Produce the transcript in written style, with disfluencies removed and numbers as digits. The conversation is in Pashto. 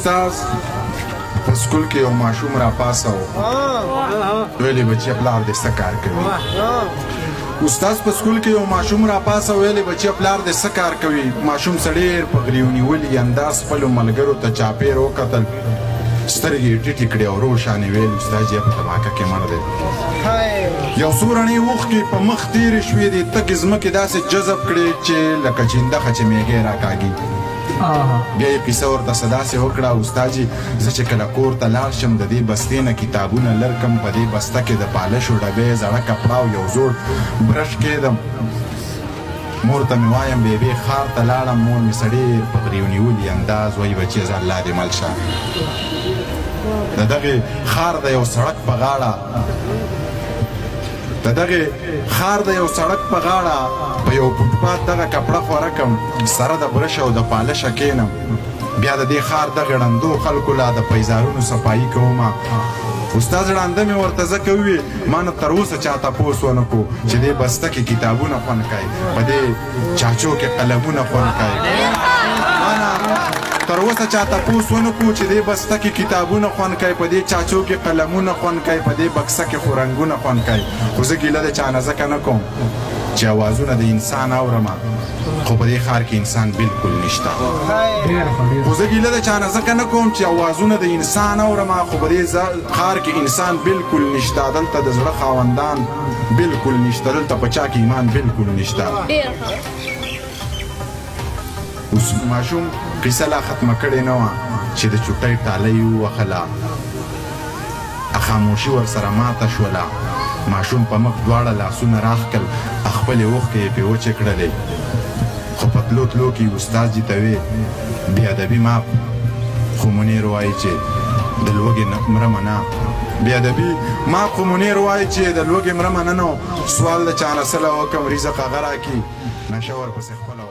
استاد په سکول کې یو ماشوم را پاسه و ویلې بچی پلار دې څه کار کوي استاد په سکول کې یو ماشوم را پاسه ویلې بچی پلار دې څه کار کوي ماشوم سړی په غریو نیولي انداز خپلو ملګرو ته چاپېر وکتل سترګې ټیټې کړې او روښانې ویل استاد یې په دماکه کې مړ دی یو څو رڼې اوښکې په مخ تېرې شوې دي تکې ځمکې داسې جذب کړې چې لکه چندخه چې میږی راکاږي بیا یې کیسه ورته څه داسې وکړه استاد جي زه چې کله کور ته لاړ شم د دې بستې نه کتابونه لر کم په دې بسته کې د پالشو ډبې زړه کپړه او یو زوړ برش کېدم مور ته مې وایم بیبي ښار ته لاړم مور مې سړی په غریو نیولي انداز وایي بچیه زه الله دې مل شه د دغې ښار د یو سړک په غاړه د دغې ښار د یو سړک په غاړه په یو فوټپات دغه کپړه خوره کم سره د برش او د پالشه کښېنم بیا د دې ښار دغه ړندو خلکو لا د پیزارونو صفایي کومه استاد ړانده مې ورته ځکه وویل ما نه تر اوسه چا تپوس ونه کړو چې دې بسته کې کتابونه خوند کوي په دې چاچو کې قلمونه خوند کوي ما نه تر اوسه چا تپوس ونه کړو چې دې بسته کې کتابونه خوند کوي په دې چاچو کې قلمونه خوند کوي په دې بکسه کې خو رنګونه خوند کوي خو زه ګیله د چا نه ځکه نه کوم چې اوازونه د انسان اورم خو په دې ښار کې انسان بالکل نشته خو زه ګیله د چا نه ځکه نه کوم چې اوازونه د انسان اورم خو په دې ښار کې انسان بالکل نشته دلته د زړه خاوندان بالکل نشته دلته په چا کې ایمان بالکل نشته اوس ماشوم قیسه لا ختمه کړې نه وه چې د چوټۍ ټالۍ ووهله خاموشي ورسره ماته شوله ماشوم په مخ دواړه لاسونه راښکل خپلې اوښکې یې پرې وچې کړلې خو په تلو تلو کې استاد جي ته وې بې ادبي ماپ خو منیر وایي چې د لوږې مړه منه بې ادبي ماپ خو منیر وایي چې د لوږې مړه منه نو سوال د چا نه سله وکړم رزق هغه راکړي نشه ورپسې خپله